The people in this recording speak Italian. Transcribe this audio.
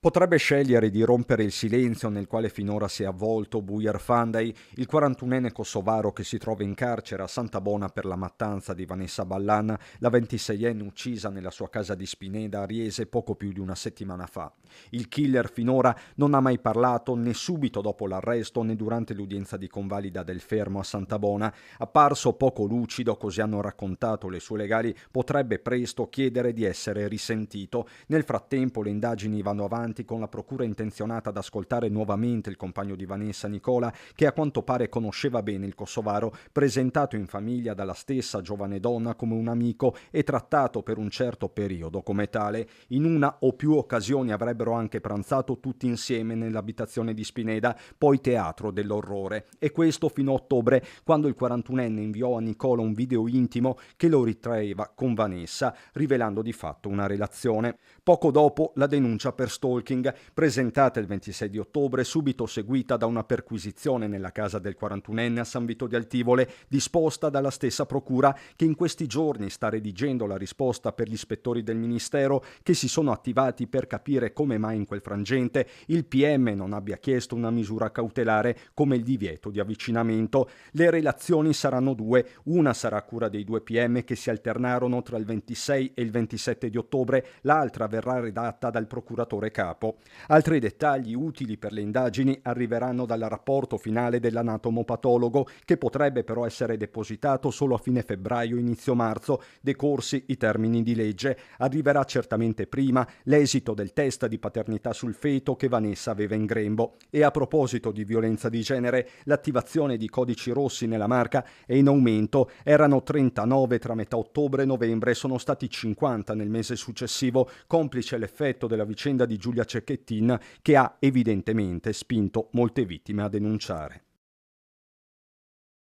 Potrebbe scegliere di rompere il silenzio nel quale finora si è avvolto Bujar Fandaj, il 41enne kosovaro che si trova in carcere a Santa Bona per la mattanza di Vanessa Ballan, la 26enne uccisa nella sua casa di Spineda a Riese poco più di una settimana fa. Il killer finora non ha mai parlato né subito dopo l'arresto né durante l'udienza di convalida del fermo a Santa Bona. Apparso poco lucido, così hanno raccontato le sue legali, potrebbe presto chiedere di essere risentito. Nel frattempo le indagini vanno avanti con la procura intenzionata ad ascoltare nuovamente il compagno di Vanessa, Nicola, che a quanto pare conosceva bene il kosovaro, presentato in famiglia dalla stessa giovane donna come un amico e trattato per un certo periodo come tale. In una o più occasioni avrebbero anche pranzato tutti insieme nell'abitazione di Spineda, poi teatro dell'orrore. E questo fino a ottobre, quando il 41enne inviò a Nicola un video intimo che lo ritraeva con Vanessa, rivelando di fatto una relazione. Poco dopo la denuncia per stalking, presentata il 26 di ottobre, subito seguita da una perquisizione nella casa del 41enne a San Vito di Altivole, disposta dalla stessa procura, che in questi giorni sta redigendo la risposta per gli ispettori del Ministero, che si sono attivati per capire come mai in quel frangente il PM non abbia chiesto una misura cautelare come il divieto di avvicinamento. Le relazioni saranno due: una sarà a cura dei due PM che si alternarono tra il 26 e il 27 di ottobre, l'altra verrà redatta dal procuratore capo. Altri dettagli utili per le indagini arriveranno dal rapporto finale dell'anatomopatologo, che potrebbe però essere depositato solo a fine febbraio, inizio marzo, decorsi i termini di legge. Arriverà certamente prima l'esito del test di paternità sul feto che Vanessa aveva in grembo. E a proposito di violenza di genere, l'attivazione di codici rossi nella Marca è in aumento. Erano 39 tra metà ottobre e novembre, sono stati 50 nel mese successivo, complice l'effetto della vicenda di Giulia Cecchettin, che ha evidentemente spinto molte vittime a denunciare.